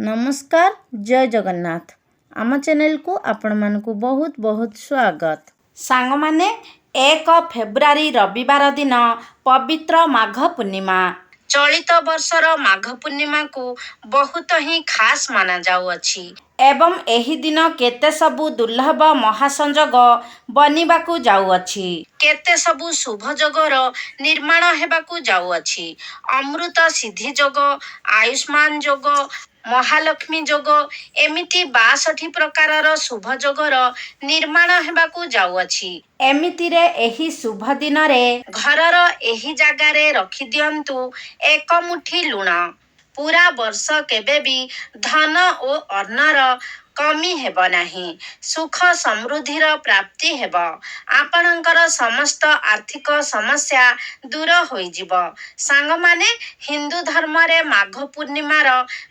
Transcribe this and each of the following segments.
नमस्कार जय जगन्नाथ आम चैनल को आपण मानकु बहुत बहुत स्वागत। सांग माने 1 फेब्रुआरी रविवार दिन पवित्र माघ पूर्णिमा। चलित वर्षर माघ पूर्णिमा को बहुत ही खास माना जाउअछि एवं एही दिन केते सबु दुर्लभ महासंजोग बनिबाकू जाउअछि। केते सबु शुभ जोगर निर्माण हेबाकू जाउअछि। अमृत सिद्धि जोग, आयुष्मान जोग, महालक्ष्मी जोग एमिति 62 प्रकारर शुभ जोगर निर्माण हेबाकू जाउअछि। एमितिरे एही शुभ दिन रे घरर एही जागारे रखि दियंतु 1 मुठी लुण। पूरा वर्ष केबे भी धन ओ अन्नर कमी हेब नाही। सुख समृद्धिर प्राप्ति हेब। आपणकर समस्त आर्थिक समस्या दूर होई जिव। सांग माने हिंदू धर्म रे माघ पूर्णिमार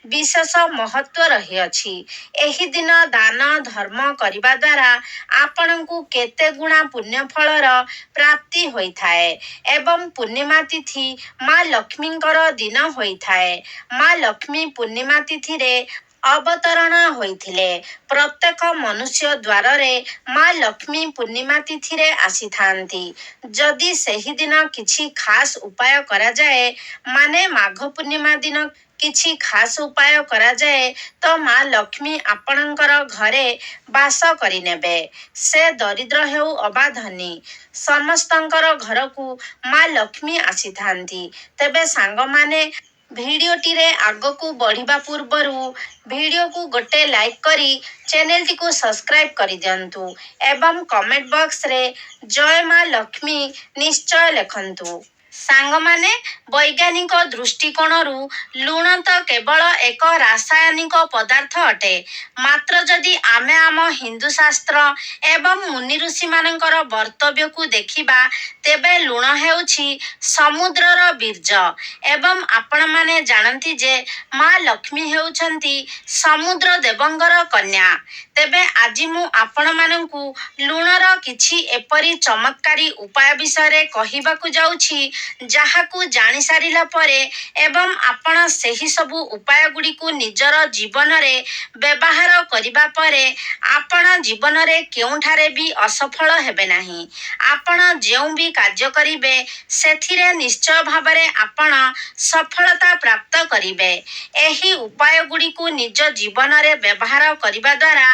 विशेष महत्व रही अछि। एही दिन दान धर्म करिबा द्वारा आपणकु केते गुणा पुण्य फलर प्राप्ति होई थाए एवं पूर्णिमा तिथि माँ लक्ष्मींकर दिन होई थाए। माँ लक्ष्मी पूर्णिमा तिथि रे अवतरण होइथिले। प्रत्येक मनुष्य द्वार रे माँ लक्ष्मी पूर्णिमा तिथि रे आसी थांती। जदि सही दिन किछि खास उपाय करा जाए माने माघ पूर्णिमा दिन किछि खास उपाय करा जाए तो माँ लक्ष्मी आपणकर घरे बास करि नेबे। से दरिद्र हेउ अबा धनी समस्तंकर घरकू माँ लक्ष्मी आसी थांती। तेबे सांग माने भिडियोटी रे आगकू बढ़िबा पूर्वरु भिडियो को गोटे लाइक करी चैनल टी को सब्सक्राइब करि दियंतु एवं कमेंट बॉक्स रे जय माँ लक्ष्मी निश्चय लिखंतु। सांग माने वैज्ञानिक दृष्टिकोणरू लुण तो केवल एक रासायनिक पदार्थ अटे। मात्र जदि आमे आम हिंदू शास्त्र एवं मुनि ऋषि मानकर वर्तव्य को देखिबा तेबे लुण हेउछि समुद्रर बीर्ज एवं आपण माने जानती जे माँ लक्ष्मी हेउछंती समुद्र देवंगर कन्या। तेबे आज मु आपण मानंकु लुणर किछि एपरी चमत्कारी उपाय विषय कहिबाकू जाउछि जाहाकू जानि सारिला परे एवं आपण सेही सबु उपाय गुडी को निजर जीवन रे व्यवहार करिबा परे आपण जीवन रे केउठारे भी असफल हेबे नाही। आपण जेउ भी कार्य करिबे सेथिरे निश्चय भाबरे आपण सफलता प्राप्त करिबे। एही उपाय गुडी को निज जीवन रे व्यवहार करिबा द्वारा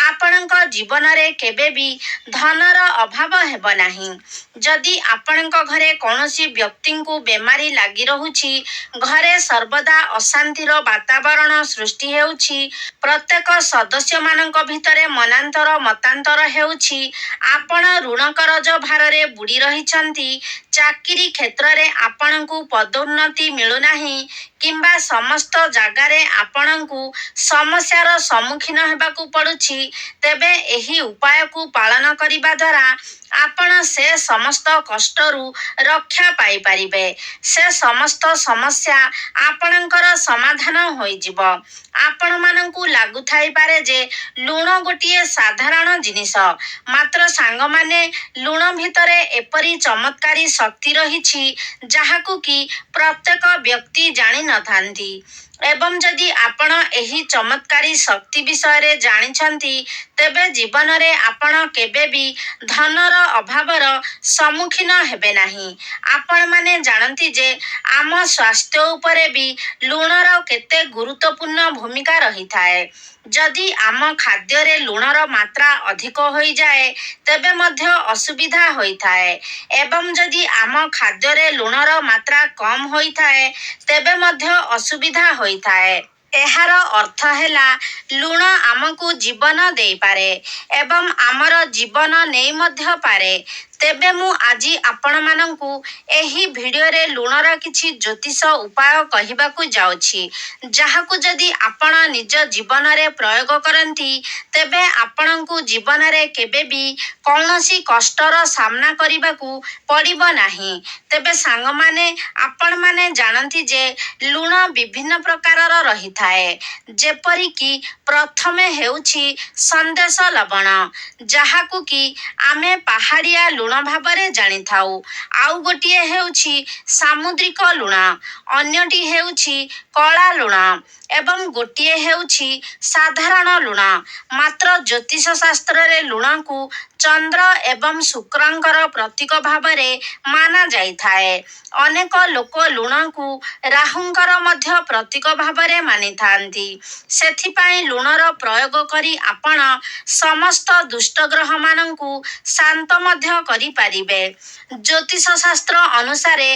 आपणक जीवन रे केबे भी धनर अभाव हेब नाही। जदि आपणक घरे कोनोसी व्यक्ति को बेमारी लागी रहुछि, घरे सर्वदा अशांतिर वातावरण सृष्टि हेउछि, प्रत्येक सदस्य मानक भितरे मनांतर मतांतर हेउछि, आपण ऋण करज भार रे बुडी रहिछंती, चाकरी क्षेत्र रे आपणकू पदोन्नति मिलु नाही किंबा समस्त जागारे आपणकू समस्यार सम्मुखीन हेबाकू पडुछि, तेबे एही उपाय को पालन करिबा द्वारा आपण से समस्त कष्टरू रक्षा पाई पारिबे। से समस्त समस्या आपणकर समाधान होई जिवो। आपण मानंकू लागु थाई पारे जे लुण गोटिए साधारण जिनिस, मात्र सांग माने लुण भितरे एपरी चमत्कारी शक्ति रहिछि जाहाकू कि प्रत्येक व्यक्ति जानि नथांती एवं जदि आपण एही चमत्कारी शक्ति विषय रे जानिछंती तेबे जीवन रे आपण केबे भी धनर अभावर सम्मुखीन हेबे नाही। आपण माने जानती जे आम स्वास्थ्य उपरे भी लुणर केते गुरुत्वपूर्ण भूमिका रही थाए। जदि आम खाद्य रे लुणर मात्रा अधिक होई जाए तेबे मध्य असुविधा होई थाए एवं जदि आम खाद्य रे लुणर मात्रा कम होई थाए तेबे मध्य असुविधा होई थाए। एहार अर्थ हेला लुण आमको जीवन देई पारे एवं आमर जीवन नेई मध्य पारे। तेबे मु आजी आपण मानंकू एही भिडियो रे लुणर किछि ज्योतिष उपाय कहिबाकू जाउछि, जाहाकू जदि आपण निज जीवन रे प्रयोग करंती तेबे आपणकू जीवन रे केबे भी कौनसी कष्टर सामना करिबाकू पड़िबो नाही। तेबे सांग माने आपण माने जानती जे लुण विभिन्न प्रकारर रही थाए, जेपरि कि प्रथमे हेउछि संदेश लवण, जाहाकू कि आमे पहाड़िया लुण ଲୁଣ ଭାବରେ ଜାଣିଥାଉ। ଆଉ ଗୋଟିଏ ହେଉଛି ସାମୁଦ୍ରିକ ଲୁଣ, ଅନ୍ୟଟି ହେଉଛି କଳା ଲୁଣ ଏବଂ ଗୋଟିଏ ହେଉଛି ସାଧାରଣ ଲୁଣ। ମାତ୍ର ଜ୍ୟୋତିଷ ଶାସ୍ତ୍ରରେ ଲୁଣକୁ ଚନ୍ଦ୍ର ଏବଂ ଶୁକ୍ରଙ୍କର ପ୍ରତୀକ ଭାବରେ ମାନା ଯାଇଥାଏ। ଅନେକ ଲୋକ ଲୁଣକୁ ରାହୁଙ୍କର ମଧ୍ୟ ପ୍ରତୀକ ଭାବରେ ମାନିଥାନ୍ତି। ସେଥିପାଇଁ ଲୁଣର ପ୍ରୟୋଗ କରି ଆପଣ ସମସ୍ତ ଦୁଷ୍ଟ ଗ୍ରହମାନଙ୍କୁ ଶାନ୍ତ ମଧ୍ୟ କରିପାରିବେ। ଜ୍ୟୋତିଷ ଶାସ୍ତ୍ର ଅନୁସାରେ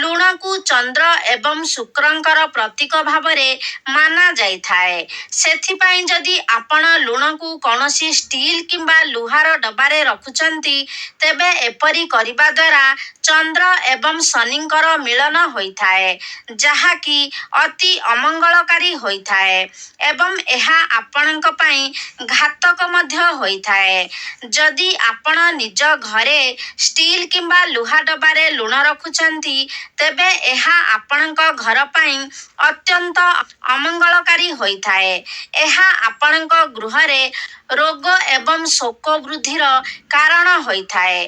ଲୁଣକୁ ଚନ୍ଦ୍ର ଏବଂ ଶୁକ୍ରଙ୍କର ପ୍ରତୀକ ଭାବରେ ମାନା ଯାଇଥାଏ। ସେଥିପାଇଁ ଯଦି ଆପଣ ଲୁଣକୁ କୌଣସି ଷ୍ଟିଲ୍ କିମ୍ବା ଲୁହାର ଡବାରେ ରଖୁଛନ୍ତି, ତେବେ ଏପରି କରିବା ଦ୍ୱାରା ଚନ୍ଦ୍ର ଏବଂ ଶନିଙ୍କର ମିଳନ ହୋଇଥାଏ, ଯାହାକି ଅତି ଅମଙ୍ଗଳକାରୀ ହୋଇଥାଏ ଏବଂ ଏହା ଆପଣଙ୍କ ପାଇଁ ଘାତକ ମଧ୍ୟ ହୋଇଥାଏ। ଯଦି ଆପଣ ନିଜ ଘରେ ଷ୍ଟିଲ୍ କିମ୍ବା ଲୁହା ଡବାରେ ଲୁଣ ରଖୁଛନ୍ତି, ତେବେ ଏହା ଆପଣଙ୍କ ଘର ପାଇଁ ଅତ୍ୟନ୍ତ ଅମଙ୍ଗଳକାରୀ ହୋଇଥାଏ। ଏହା ଆପଣଙ୍କ ଗୃହରେ ରୋଗ ଏବଂ ଶୋକ ବୃଦ୍ଧିର କାରଣ ହୋଇଥାଏ।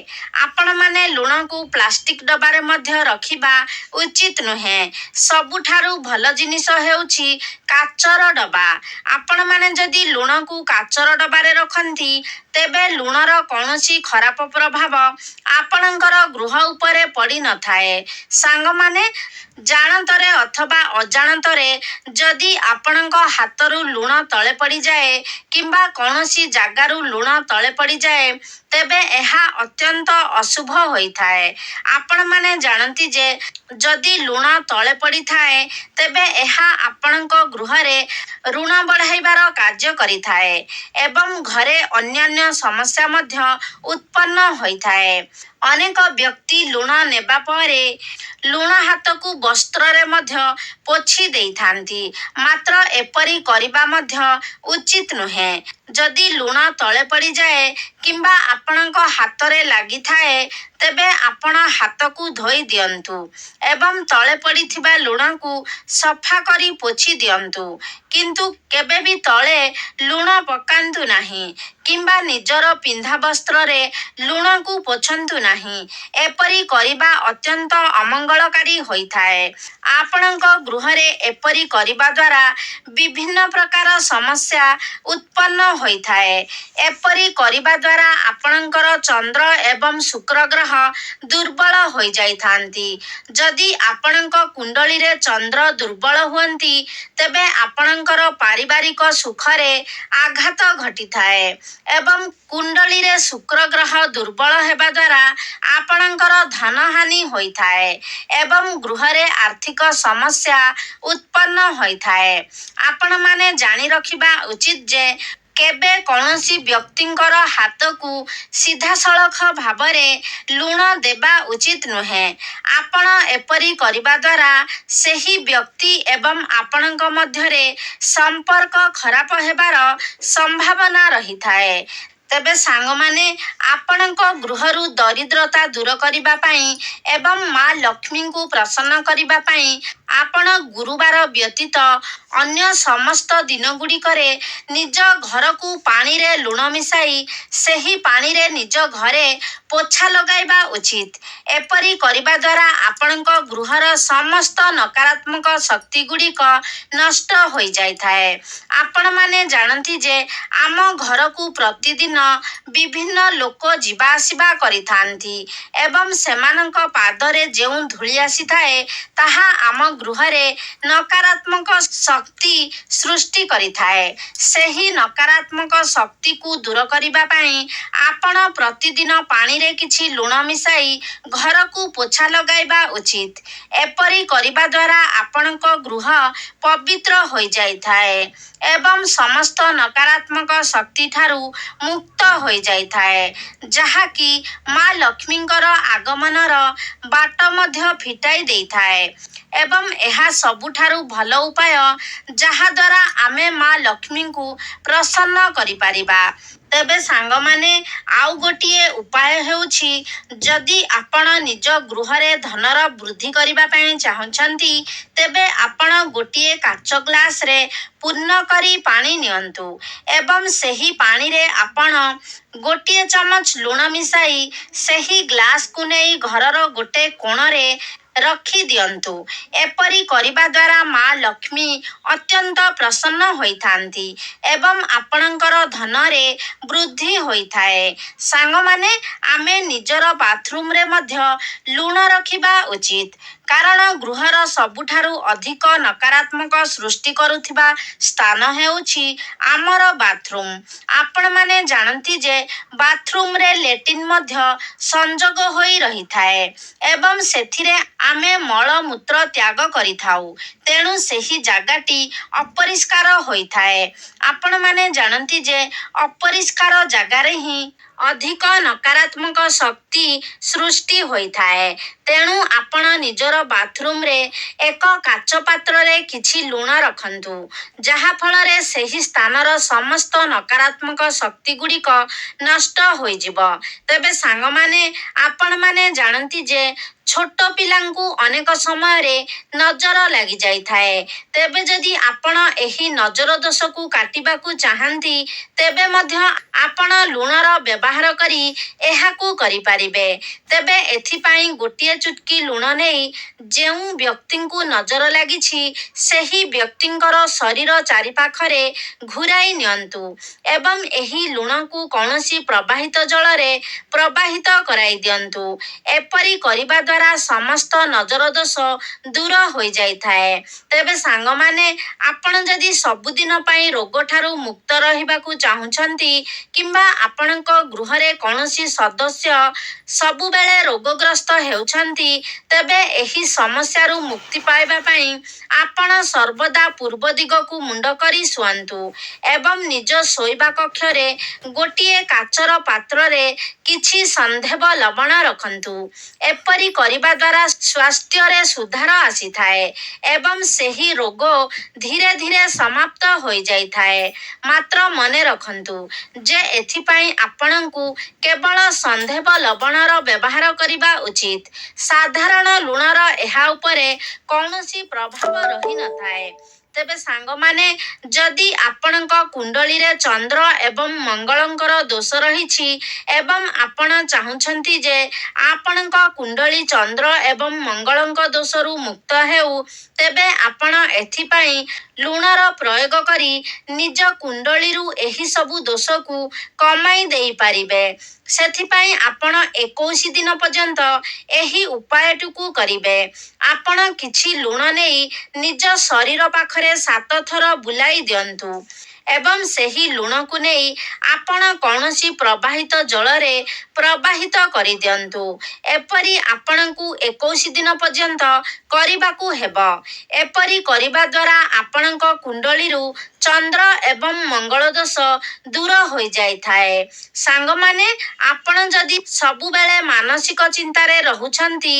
ଆପଣମାନେ ଲୁଣକୁ ପ୍ଲାଷ୍ଟିକ ଡବାରେ ମଧ୍ୟ ରଖିବା ଉଚିତ ନୁହେଁ। ସବୁଠାରୁ ଭଲ ଜିନିଷ ହେଉଛି କାଚର ଡବା। ଆପଣମାନେ ଯଦି ଲୁଣକୁ କାଚର ଡବାରେ ରଖନ୍ତି, ତେବେ ଲୁଣର କୌଣସି ଖରାପ ପ୍ରଭାବ ଆପଣଙ୍କର ଗୃହ ଉପରେ ପଡ଼ିନଥାଏ। ସାଙ୍ଗମାନେ, ଜାଣତରେ ଅଥବା ଅଜାଣତରେ ଯଦି ଆପଣଙ୍କ ହାତରୁ ଲୁଣ ତଳେ ପଡ଼ିଯାଏ କିମ୍ବା କୌଣସି ଜାଗାରୁ ଲୁଣ ତଳେ ପଡ଼ିଯାଏ, ତେବେ ଏହା ଅତ୍ୟନ୍ତ ଅଶୁଭ ହୋଇଥାଏ। ଆପଣମାନେ ଜାଣନ୍ତି ଯେ ଯଦି ଲୁଣ ତଳେ ପଡ଼ିଥାଏ, ତେବେ ଏହା ଆପଣଙ୍କ ଗୃହରେ ଋଣ ବଢ଼ାଇବାର କାର୍ଯ୍ୟ କରିଥାଏ ଏବଂ ଘରେ ଅନ୍ୟାନ୍ୟ ସମସ୍ୟା ମଧ୍ୟ ଉତ୍ପନ୍ନ ହୋଇଥାଏ। ଅନେକ ବ୍ୟକ୍ତି ଲୁଣ ନେବା ପରେ ଲୁଣ ହାତକୁ ବସ୍ତ୍ରରେ ମଧ୍ୟ ପୋଛି ଦେଇଥାନ୍ତି। ମାତ୍ର ଏପରି କରିବା ମଧ୍ୟ ଉଚିତ ନୁହେଁ। ଯଦି ଲୁଣ ତଳେ ପଡ଼ିଯାଏ କିମ୍ବା ଆପଣଙ୍କ ହାତରେ ଲାଗିଥାଏ, ତେବେ ଆପଣ ହାତକୁ ଧୋଇ ଦିଅନ୍ତୁ ଏବଂ ତଳେ ପଡ଼ିଥିବା ଲୁଣକୁ ସଫା କରି ପୋଛି ଦିଅନ୍ତୁ। କିନ୍ତୁ କେବେ ବି ତଳେ ଲୁଣ ପକାନ୍ତୁ ନାହିଁ କିମ୍ବା ନିଜର ପିନ୍ଧା ବସ୍ତ୍ରରେ ଲୁଣକୁ ପୋଛନ୍ତୁ ନାହିଁ। ଏପରି କରିବା ଅତ୍ୟନ୍ତ ଅମଙ୍ଗଳକାରୀ ହୋଇଥାଏ। ଆପଣଙ୍କ ଗୃହରେ ଏପରି କରିବା ଦ୍ୱାରା ବିଭିନ୍ନ ପ୍ରକାର ସମସ୍ୟା ଉତ୍ପନ୍ନ ହୋଇଥାଏ। ଏପରି କରିବା ଦ୍ୱାରା ଆପଣଙ୍କର ଚନ୍ଦ୍ର ଏବଂ ଶୁକ୍ର ଗ୍ରହ ଦୁର୍ବଳ ହୋଇଯାଇଥାନ୍ତି। ଯଦି ଆପଣଙ୍କ କୁଣ୍ଡଳୀରେ ଚନ୍ଦ୍ର ଦୁର୍ବଳ ହୁଅନ୍ତି, ତେବେ ଆପଣଙ୍କର ପାରିବାରିକ ସୁଖରେ ଆଘାତ ଘଟିଥାଏ ଏବଂ କୁଣ୍ଡଳୀରେ ଶୁକ୍ର ଗ୍ରହ ଦୁର୍ବଳ ହେବା ଦ୍ୱାରା ଆପଣଙ୍କର ଧନହାନି ହୋଇଥାଏ ଏବଂ ଗୃହରେ ଆର୍ଥିକ ସମସ୍ୟା ଉତ୍ପନ୍ନ ହୋଇଥାଏ। ଆପଣମାନେ ଜାଣି ରଖିବା ଉଚିତ ଯେ କେବେ କୌଣସି ବ୍ୟକ୍ତିଙ୍କର ହାତକୁ ସିଧାସଳଖ ଭାବରେ ଲୁଣ ଦେବା ଉଚିତ ନୁହେଁ। ଆପଣ ଏପରି କରିବା ଦ୍ୱାରା ସେହି ବ୍ୟକ୍ତି ଏବଂ ଆପଣଙ୍କ ମଧ୍ୟରେ ସମ୍ପର୍କ ଖରାପ ହେବାର ସମ୍ଭାବନା ରହିଥାଏ। ତେବେ ସାଙ୍ଗମାନେ, ଆପଣଙ୍କ ଗୃହରୁ ଦରିଦ୍ରତା ଦୂର କରିବା ପାଇଁ ଏବଂ ମା ଲକ୍ଷ୍ମୀଙ୍କୁ ପ୍ରସନ୍ନ କରିବା ପାଇଁ ଆପଣ ଗୁରୁବାର ବ୍ୟତୀତ ଅନ୍ୟ ସମସ୍ତ ଦିନଗୁଡ଼ିକରେ ନିଜ ଘରକୁ ପାଣିରେ ଲୁଣ ମିଶାଇ ସେହି ପାଣିରେ ନିଜ ଘରେ ପୋଛା ଲଗାଇବା ଉଚିତ। ଏପରି କରିବା ଦ୍ୱାରା ଆପଣଙ୍କ ଗୃହର ସମସ୍ତ ନକାରାତ୍ମକ ଶକ୍ତିଗୁଡ଼ିକ ନଷ୍ଟ ହୋଇଯାଇଥାଏ। ଆପଣମାନେ ଜାଣନ୍ତି ଯେ ଆମ ଘରକୁ ପ୍ରତିଦିନ ବିଭିନ୍ନ ଲୋକ ଯିବା ଆସିବା କରିଥାନ୍ତି ଏବଂ ସେମାନଙ୍କ ପାଦରେ ଯେଉଁ ଧୂଳି ଆସିଥାଏ, ତାହା ଆମ ଗୃହରେ ନକାରାତ୍ମକ ଶକ୍ତି ସୃଷ୍ଟି କରିଥାଏ। ସେହି ନକାରାତ୍ମକ ଶକ୍ତିକୁ ଦୂର କରିବା ପାଇଁ ଆପଣ ପ୍ରତିଦିନ ପାଣିରେ କିଛି ଲୁଣ ମିଶାଇ ଘରକୁ ପୋଛା ଲଗାଇବା ଉଚିତ। ଏପରି କରିବା ଦ୍ୱାରା ଆପଣଙ୍କ ଗୃହ ପବିତ୍ର ହୋଇଯାଇଥାଏ ଏବଂ ସମସ୍ତ ନକାରାତ୍ମକ ଶକ୍ତିଠାରୁ ମୁକ୍ତ ହୋଇଯାଇଥାଏ, ଯାହାକି ମା ଲକ୍ଷ୍ମୀଙ୍କର ଆଗମନର ବାଟ ମଧ୍ୟ ଫିଟାଇ ଦେଇଥାଏ ଏବଂ ଏହା ସବୁଠାରୁ ଭଲ ଉପାୟ, ଯାହାଦ୍ୱାରା ଆମେ ମା ଲକ୍ଷ୍ମୀଙ୍କୁ ପ୍ରସନ୍ନ କରିପାରିବା। ତେବେ ସାଙ୍ଗମାନେ ଆଉ ଗୋଟିଏ ଉପାୟ ହେଉଛି, ଯଦି ଆପଣ ନିଜ ଗୃହରେ ଧନର ବୃଦ୍ଧି କରିବା ପାଇଁ ଚାହୁଁଛନ୍ତି, ତେବେ ଆପଣ ଗୋଟିଏ କାଚ ଗ୍ଲାସରେ ପୂର୍ଣ୍ଣ କରି ପାଣି ନିଅନ୍ତୁ ଏବଂ ସେହି ପାଣିରେ ଆପଣ ଗୋଟିଏ ଚାମଚ ଲୁଣ ମିଶାଇ ସେହି ଗ୍ଲାସକୁ ନେଇ ଘରର ଗୋଟେ କୋଣରେ ରଖି ଦିଅନ୍ତୁ। ଏପରି କରିବା ଦ୍ୱାରା ମା ଲକ୍ଷ୍ମୀ ଅତ୍ୟନ୍ତ ପ୍ରସନ୍ନ ହୋଇଥାନ୍ତି ଏବଂ ଆପଣଙ୍କର ଧନରେ ବୃଦ୍ଧି ହୋଇଥାଏ। ସାଙ୍ଗମାନେ, ଆମେ ନିଜର ବାଥରୁମରେ ମଧ୍ୟ ଲୁଣ ରଖିବା ଉଚିତ, କାରଣ ଗୃହର ସବୁଠାରୁ ଅଧିକ ନକାରାତ୍ମକ ସୃଷ୍ଟି କରୁଥିବା ସ୍ଥାନ ହେଉଛି ଆମର ବାଥରୁମ। ଆପଣମାନେ ଜାଣନ୍ତି ଯେ ବାଥରୁମରେ ଲେଟ୍ରିନ୍ ମଧ୍ୟ ସଂଯୋଗ ହୋଇ ରହିଥାଏ ଏବଂ ସେଥିରେ ଆମେ ମଳମୂତ୍ର ତ୍ୟାଗ କରିଥାଉ, ତେଣୁ ସେହି ଜାଗାଟି ଅପରିଷ୍କାର ହୋଇଥାଏ। ଆପଣମାନେ ଜାଣନ୍ତି ଯେ ଅପରିଷ୍କାର ଜାଗାରେ ହିଁ ଅଧିକ ନକାରାତ୍ମକ ଶକ୍ତି ସୃଷ୍ଟି ହୋଇଥାଏ। ତେଣୁ ଆପଣ ନିଜର ବାଥରୁମରେ ଏକ କାଚ ପାତ୍ରରେ କିଛି ଲୁଣ ରଖନ୍ତୁ, ଯାହାଫଳରେ ସେହି ସ୍ଥାନର ସମସ୍ତ ନକାରାତ୍ମକ ଶକ୍ତି ଗୁଡ଼ିକ ନଷ୍ଟ ହୋଇଯିବ। ତେବେ ସାଙ୍ଗମାନେ, ଆପଣମାନେ ଜାଣନ୍ତି ଯେ ଛୋଟ ପିଲାଙ୍କୁ ଅନେକ ସମୟରେ ନଜର ଲାଗିଯାଇଥାଏ। ତେବେ ଯଦି ଆପଣ ଏହି ନଜର ଦୋଷକୁ କାଟିବାକୁ ଚାହାନ୍ତି, ତେବେ ମଧ୍ୟ ଆପଣ ଲୁଣର ବ୍ୟବହାର କରି ଏହାକୁ କରିପାରିବେ। ତେବେ ଏଥିପାଇଁ ଗୋଟିଏ ଚୁଟକି ଲୁଣ ନେଇ ଯେଉଁ ବ୍ୟକ୍ତିଙ୍କୁ ନଜର ଲାଗିଛି ସେହି ବ୍ୟକ୍ତିଙ୍କର ଶରୀର ଚାରିପାଖରେ ଘୂରାଇ ନିଅନ୍ତୁ ଏବଂ ଏହି ଲୁଣକୁ କୌଣସି ପ୍ରବାହିତ ଜଳରେ ପ୍ରବାହିତ କରାଇ ଦିଅନ୍ତୁ। ଏପରି କରିବା ଦ୍ୱାରା ସମସ୍ତ ନଜର ଦୋଷ ଦୂର ହୋଇଯାଇଥାଏ। ତେବେ ସାଙ୍ଗମାନେ, ଆପଣ ଯଦି ସବୁଦିନ ପାଇଁ ରୋଗଠାରୁ ମୁକ୍ତ ରହିବାକୁ ଚାହୁଁଛନ୍ତି କିମ୍ବା ଆପଣଙ୍କ ଗୃହରେ କୌଣସି ସଦସ୍ୟ ସବୁବେଳେ ରୋଗଗ୍ରସ୍ତ ହେଉଛନ୍ତି, ତେବେ ଏହି ସମସ୍ୟାରୁ ମୁକ୍ତି ପାଇବା ପାଇଁ ଆପଣ ସର୍ବଦା ପୂର୍ବ ଦିଗକୁ ମୁଣ୍ଡ କରି ଶୁଅନ୍ତୁ ଏବଂ ନିଜ ଶୋଇବା କକ୍ଷରେ ଗୋଟିଏ କାଚର ପାତ୍ରରେ କିଛି ସନ୍ଧେବ ଲବଣ ରଖନ୍ତୁ। ଏପରି କରିବା ଦ୍ୱାରା ସ୍ୱାସ୍ଥ୍ୟରେ ସୁଧାର ଆସିଥାଏ ଏବଂ ସେହି ରୋଗ ଧୀରେ ଧୀରେ ସମାପ୍ତ ହୋଇଯାଇଥାଏ। ମାତ୍ର ମନେ ରଖନ୍ତୁ ଯେ ଏଥିପାଇଁ ଆପଣଙ୍କୁ କେବଳ ସନ୍ଧେବ ଲବଣର ବ୍ୟବହାର କରିବା ଉଚିତ। ସାଧାରଣ ଲୁଣର ଏହା ଉପରେ କୌଣସି ପ୍ରଭାବ ରହିନଥାଏ। ତେବେ ସାଙ୍ଗମାନେ, ଯଦି ଆପଣଙ୍କ କୁଣ୍ଡଳୀରେ ଚନ୍ଦ୍ର ଏବଂ ମଙ୍ଗଳଙ୍କର ଦୋଷ ରହିଛି ଏବଂ ଆପଣ ଚାହୁଁଛନ୍ତି ଯେ ଆପଣଙ୍କ କୁଣ୍ଡଳୀ ଚନ୍ଦ୍ର ଏବଂ ମଙ୍ଗଳଙ୍କ ଦୋଷରୁ ମୁକ୍ତ ହେଉ, ତେବେ ଆପଣ ଏଥିପାଇଁ ଲୁଣର ପ୍ରୟୋଗ କରି ନିଜ କୁଣ୍ଡଳୀରୁ ଏହି ସବୁ ଦୋଷକୁ କମାଇ ଦେଇପାରିବେ। ସେଥିପାଇଁ ଆପଣ 21 ଦିନ ପର୍ଯ୍ୟନ୍ତ ଏହି ଉପାୟଟିକୁ କରିବେ। ଆପଣ କିଛି ଲୁଣ ନେଇ ନିଜ ଶରୀର ପାଖରେ 7 ଥର ବୁଲାଇ ଦିଅନ୍ତୁ ଏବଂ ସେହି ଲୁଣକୁ ନେଇ ଆପଣ କୌଣସି ପ୍ରବାହିତ ଜଳରେ ପ୍ରବାହିତ କରିଦିଅନ୍ତୁ। ଏପରି ଆପଣଙ୍କୁ 21 ଦିନ ପର୍ଯ୍ୟନ୍ତ କରିବାକୁ ହେବ। ଏପରି କରିବା ଦ୍ୱାରା ଆପଣଙ୍କ କୁଣ୍ଡଳୀରୁ ଚନ୍ଦ୍ର ଏବଂ ମଙ୍ଗଳ ଦୋଷ ଦୂର ହୋଇଯାଇଥାଏ। ସାଙ୍ଗମାନେ, ଆପଣ ଯଦି ସବୁବେଳେ ମାନସିକ ଚିନ୍ତାରେ ରହୁଛନ୍ତି,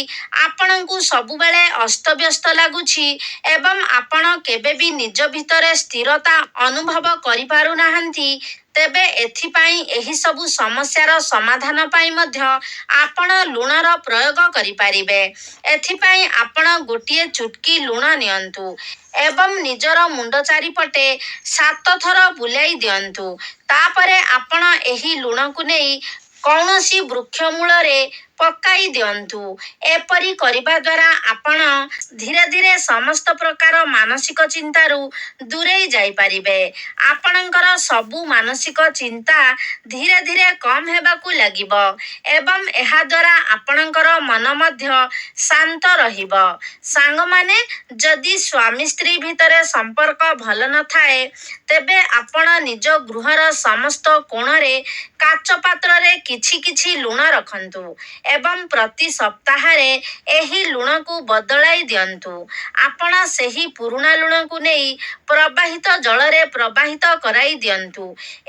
ଆପଣଙ୍କୁ ସବୁବେଳେ ଅସ୍ତବ୍ୟସ୍ତ ଲାଗୁଛି ଏବଂ ଆପଣ କେବେ ବି ନିଜ ଭିତରେ ସ୍ଥିରତା ଅନୁଭବ କରିପାରୁନାହାନ୍ତି, ତେବେ ଏଥିପାଇଁ ଏହି ସବୁ ସମସ୍ୟାର ସମାଧାନ ପାଇଁ ମଧ୍ୟ ଆପଣ ଲୁଣର ପ୍ରୟୋଗ କରିପାରିବେ। ଏଥିପାଇଁ ଆପଣ ଗୋଟିଏ ଚୁଟକି ଲୁଣ ନିଅନ୍ତୁ ଏବଂ ନିଜର ମୁଣ୍ଡ ଚାରିପଟେ 7 ଥର ବୁଲାଇ ଦିଅନ୍ତୁ। ତାପରେ ଆପଣ ଏହି ଲୁଣକୁ ନେଇ କୌଣସି ବୃକ୍ଷ ମୂଳରେ ପକାଇ ଦିଅନ୍ତୁ। ଏପରି କରିବା ଦ୍ୱାରା ଆପଣ ଧୀରେ ଧୀରେ ସମସ୍ତ ପ୍ରକାର ମାନସିକ ଚିନ୍ତାରୁ ଦୂରେଇ ଯାଇପାରିବେ। ଆପଣଙ୍କର ସବୁ ମାନସିକ ଚିନ୍ତା ଧୀରେ ଧୀରେ କମ୍ ହେବାକୁ ଲାଗିବ ଏବଂ ଏହା ଦ୍ୱାରା ଆପଣଙ୍କର ମନ ମଧ୍ୟ ଶାନ୍ତ ରହିବ। ସାଙ୍ଗମାନେ, ଯଦି ସ୍ୱାମୀ ସ୍ତ୍ରୀ ଭିତରେ ସମ୍ପର୍କ ଭଲ ନଥାଏ, ତେବେ ଆପଣ ନିଜ ଗୃହର ସମସ୍ତ କୋଣରେ କାଚ ପାତ୍ରରେ କିଛି କିଛି ଲୁଣ ରଖନ୍ତୁ ଏବଂ ପ୍ରତି ସପ୍ତାହରେ ଏହି ଲୁଣକୁ ବଦଳାଇ ଦିଅନ୍ତୁ। ଆପଣ ସେହି ପୁରୁଣା ଲୁଣକୁ ନେଇ ପ୍ରବାହିତ ଜଳରେ ପ୍ରବାହିତ କରାଇ ଦିଅନ୍ତୁ।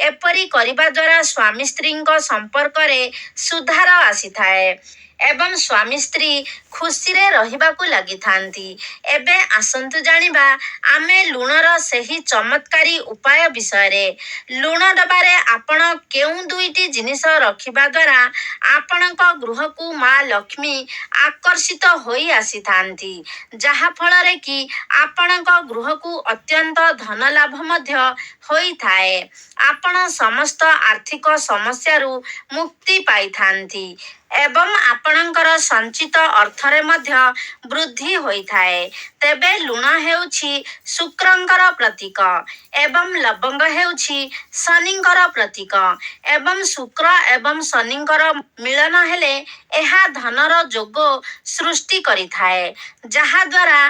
ଏପରି କରିବା ଦ୍ୱାରା ସ୍ୱାମୀ ସ୍ତ୍ରୀଙ୍କ ସମ୍ପର୍କରେ ସୁଧାର ଆସିଥାଏ ଏବଂ ସ୍ୱାମୀ ସ୍ତ୍ରୀ ଖୁସିରେ ରହିବାକୁ ଲାଗିଥାନ୍ତି। ଏବେ ଆସନ୍ତୁ ଜାଣିବା ଆମେ ଲୁଣର ସେହି ଚମତ୍କାରୀ ଉପାୟ ବିଷୟରେ। ଲୁଣ ଡବାରେ ଆପଣ କେଉଁ ଦୁଇଟି ଜିନିଷ ରଖିବା ଦ୍ୱାରା ଆପଣଙ୍କ ଗୃହକୁ ମା ଲକ୍ଷ୍ମୀ ଆକର୍ଷିତ ହୋଇ ଆସିଥାନ୍ତି, ଯାହା ଫଳରେ କି ଆପଣଙ୍କ ଗୃହକୁ ଅତ୍ୟନ୍ତ ଧନ ଲାଭ ମଧ୍ୟ ହୋଇଥାଏ। ଆପଣ ସମସ୍ତ ଆର୍ଥିକ ସମସ୍ୟାରୁ ମୁକ୍ତି ପାଇଥାନ୍ତି ଏବଂ ଆପଣଙ୍କର ସଞ୍ଚିତ ଅର୍ଥରେ ମଧ୍ୟ ବୃଦ୍ଧି ହୋଇଥାଏ। ତେବେ ଲୁଣ ହେଉଛି ଶୁକ୍ରଙ୍କର ପ୍ରତୀକ ଏବଂ ଲବଙ୍ଗ ହେଉଛି ଶନିଙ୍କର ପ୍ରତୀକ ଏବଂ ଶୁକ୍ର ଏବଂ ଶନିଙ୍କର ମିଳନ ହେଲେ ଏହା ଧନର ଯୋଗ ସୃଷ୍ଟି କରିଥାଏ, ଯାହାଦ୍ୱାରା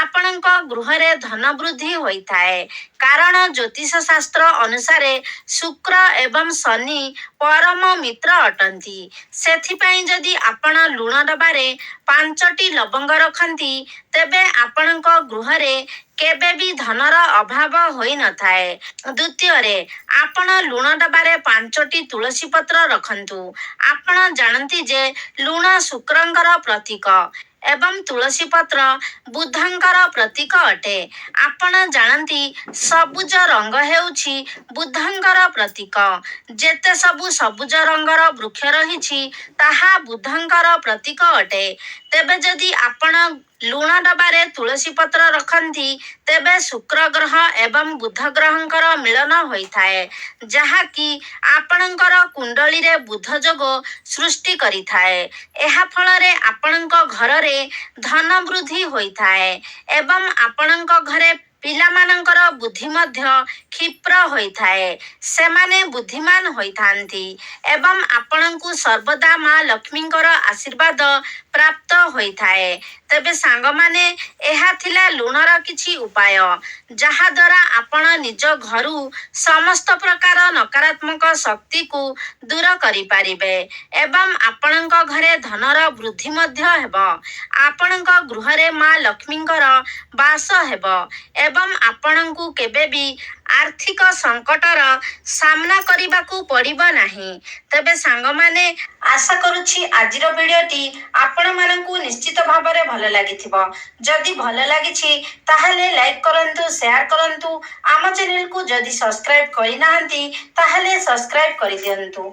ଆପଣଙ୍କ ଗୃହରେ ଧନ ବୃଦ୍ଧି ହୋଇଥାଏ। କାରଣ ଜ୍ୟୋତିଷ ଶାସ୍ତ୍ର ଅନୁସାରେ ଶୁକ୍ର ଏବଂ ଶନି ପରମ ମିତ୍ର ଅଟନ୍ତି। ସେଥିପାଇଁ ଯଦି ଆପଣ ଲୁଣ ଡବାରେ 5ଟି ଲବଙ୍ଗ ରଖନ୍ତି ତେବେ ଆପଣଙ୍କ ଗୃହରେ କେବେ ବି ଧନର ଅଭାବ ହୋଇନଥାଏ। ଦ୍ୱିତୀୟରେ, ଆପଣ ଲୁଣ ଡବାରେ 5ଟି ତୁଳସୀ ପତ୍ର ରଖନ୍ତୁ। ଆପଣ ଜାଣନ୍ତି ଯେ ଲୁଣ ଶୁକ୍ରଙ୍କର ପ୍ରତୀକ ଏବଂ ତୁଳସୀ ପତ୍ର ବୁଧଙ୍କର ପ୍ରତୀକ ଅଟେ। ଆପଣ ଜାଣନ୍ତି ସବୁଜ ରଙ୍ଗ ହେଉଛି ବୁଧଙ୍କର ପ୍ରତୀକ। ଯେତେ ସବୁ ସବୁଜ ରଙ୍ଗର ବୃକ୍ଷ ରହିଛି ତାହା ବୁଧଙ୍କର ପ୍ରତୀକ ଅଟେ। ତେବେ ଯଦି ଆପଣ ଲୁଣ ଡବାରେ ତୁଳସୀ ପତ୍ର ରଖନ୍ତି ତେବେ ଶୁକ୍ର ଗ୍ରହ ଏବଂ ବୁଧ ଗ୍ରହଙ୍କର ମିଳନ ହୋଇଥାଏ, ଯାହାକି ଆପଣଙ୍କର କୁଣ୍ଡଳୀରେ ବୁଧ ଯୋଗ ସୃଷ୍ଟି କରିଥାଏ। ଏହା ଫଳରେ ଆପଣଙ୍କ ଘରରେ ଧନ ବୃଦ୍ଧି ହୋଇଥାଏ ଏବଂ ଆପଣଙ୍କ ଘରେ ପିଲାମାନଙ୍କର ବୁଦ୍ଧି ମଧ୍ୟ କ୍ଷିପ୍ର ହୋଇଥାଏ। ସେମାନେ ବୁଦ୍ଧିମାନ ହୋଇଥାନ୍ତି ଏବଂ ଆପଣଙ୍କୁ ସର୍ବଦା ମା ଲକ୍ଷ୍ମୀଙ୍କର ଆଶୀର୍ବାଦ ପ୍ରାପ୍ତ ହୋଇଥାଏ। ତେବେ ସାଙ୍ଗମାନେ, ଏହା ଥିଲା ଲୁଣର କିଛି ଉପାୟ, ଯାହାଦ୍ୱାରା ଆପଣ ନିଜ ଘରୁ ସମସ୍ତ ପ୍ରକାର ନକାରାତ୍ମକ ଶକ୍ତିକୁ ଦୂର କରିପାରିବେ ଏବଂ ଆପଣଙ୍କ ଘରେ ଧନର ବୃଦ୍ଧି ମଧ୍ୟ ହେବ। ଆପଣଙ୍କ ଗୃହରେ ମା ଲକ୍ଷ୍ମୀଙ୍କର ବାସ ହେବ ଏବଂ ଆପଣଙ୍କୁ କେବେ ବି ଆର୍ଥିକ ସଙ୍କଟର ସାମ୍ନା କରିବାକୁ ପଡ଼ିବ ନାହିଁ। ତେବେ ସାଙ୍ଗମାନେ, ଆଶା କରୁଛି ଆଜିର ଭିଡ଼ିଓଟି ଆପଣମାନଙ୍କୁ ନିଶ୍ଚିତ ଭାବରେ ଭଲ ଲାଗିଥିବ। ଯଦି ଭଲ ଲାଗିଛି ତାହେଲେ ଲାଇକ୍ କରନ୍ତୁ, ସେୟାର କରନ୍ତୁ। ଆମ ଚ୍ୟାନେଲକୁ ଯଦି ସବସ୍କ୍ରାଇବ୍ କରିନାହାନ୍ତି ତାହେଲେ ସବସ୍କ୍ରାଇବ୍ କରିଦିଅନ୍ତୁ।